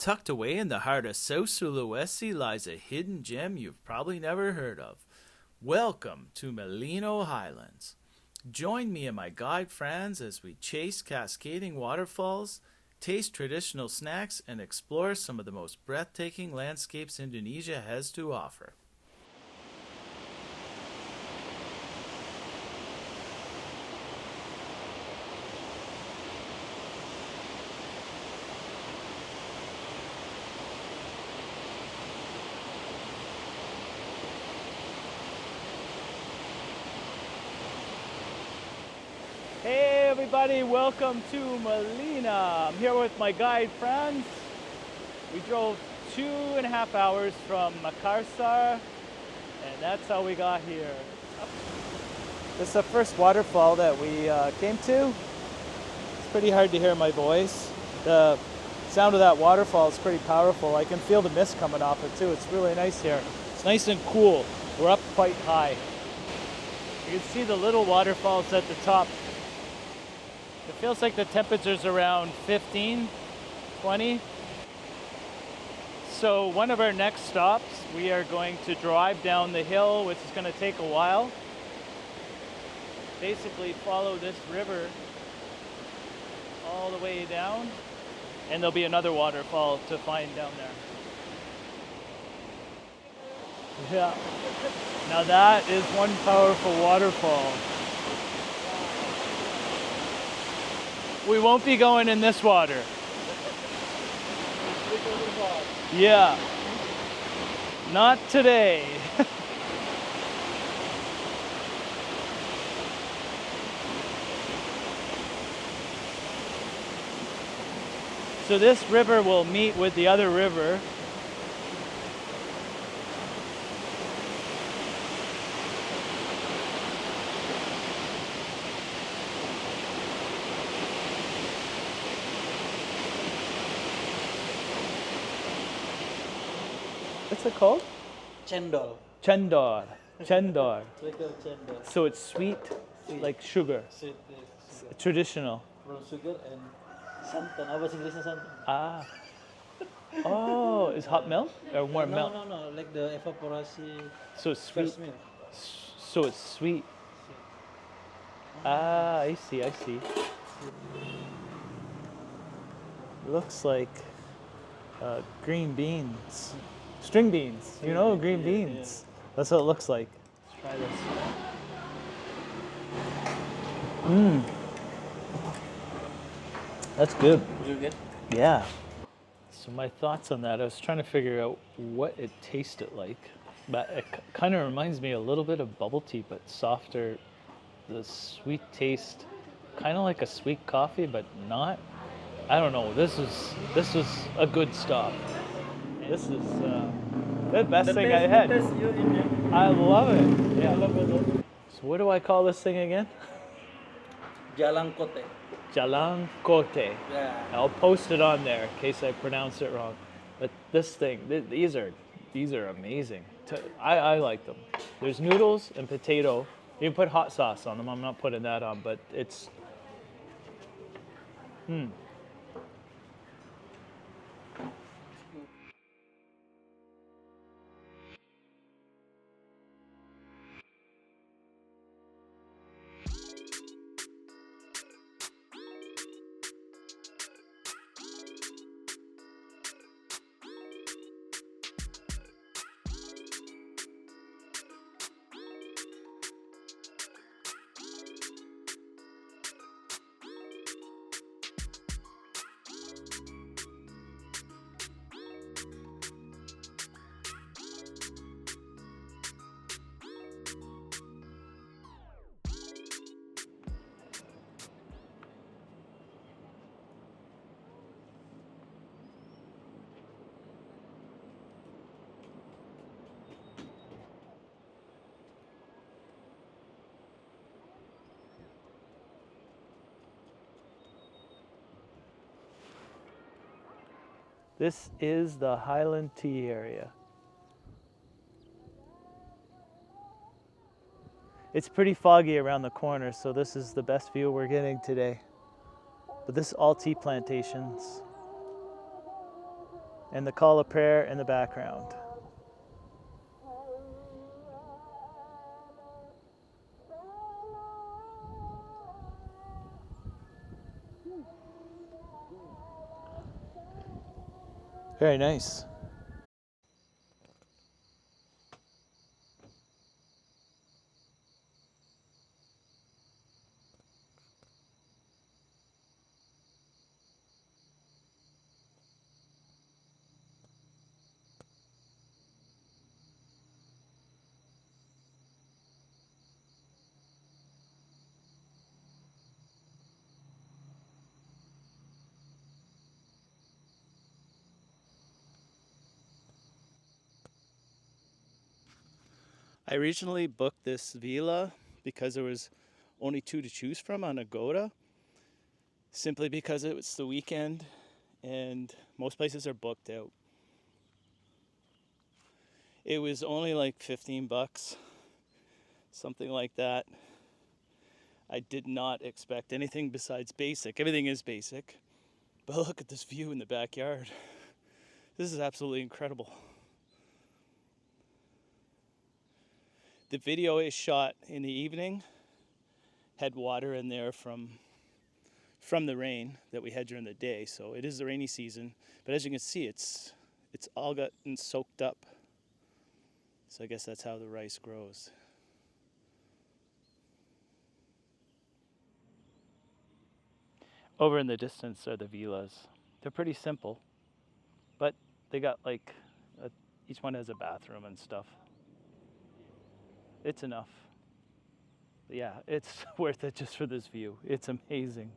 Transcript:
Tucked away in the heart of South Sulawesi lies a hidden gem you've probably never heard of. Welcome to Malino Highlands. Join me and my guide Franz as we chase cascading waterfalls, taste traditional snacks, and explore some of the most breathtaking landscapes Indonesia has to offer. Hey everybody, welcome to Malina. I'm here with my guide Franz. We drove 2.5 hours from Makassar, and that's how we got here. This is the first waterfall that we came to. It's pretty hard to hear my voice. The sound of that waterfall is pretty powerful. I can feel the mist coming off it too. It's really nice here. It's nice and cool. We're up quite high. You can see the little waterfalls at the top. It feels like the temperature's around 15, 20. So one of our next stops, we are going to drive down the hill, which is going to take a while. Basically follow this river all the way down, and there'll be another waterfall to find down there. Yeah. Now that is one powerful waterfall. We won't be going in this water. Yeah. Not today. So this river will meet with the other river. What's it called? Cendol. Cendol. Cendol. Like a cendol. So it's sweet, like sugar. Sweet sugar. Traditional. Brown sugar and santan. Apa sih Inggrisnya santan? Ah. Oh, is hot milk or warm milk? No. Like the evaporasi. So it's sweet. Fresh milk. So it's sweet. Ah, I see. Looks like green beans. String beans. You know, green beans. Yeah. That's what it looks like. Let's try this. That's good. You get? Yeah. So my thoughts on that, I was trying to figure out what it tasted like. But it kind of reminds me a little bit of bubble tea, but softer. The sweet taste, kind of like a sweet coffee, but not. I don't know. This was a good stop. This is the best thing I had. I love it. Yeah. So what do I call this thing again? Jalan Kote. Jalan Kote. Yeah. I'll post it on there in case I pronounce it wrong. But this thing, these are amazing. I like them. There's noodles and potato. You can put hot sauce on them. I'm not putting that on, but it's. This is the Highland Tea area. It's pretty foggy around the corner, so this is the best view we're getting today. But this is all tea plantations. and the call of prayer in the background. Very nice. I originally booked this villa because there was only 2 to choose from on Agoda, simply because it was the weekend and most places are booked out. It was only like 15 bucks, something like that. I did not expect anything besides basic. Everything is basic, but look at this view in the backyard. This is absolutely incredible. The video is shot in the evening, had water in there from the rain that we had during the day, so it is the rainy season. But as you can see, it's all gotten soaked up. So I guess that's how the rice grows. Over in the distance are the villas. They're pretty simple, but they got like each one has a bathroom and stuff. It's enough. Yeah, it's worth it just for this view. It's amazing.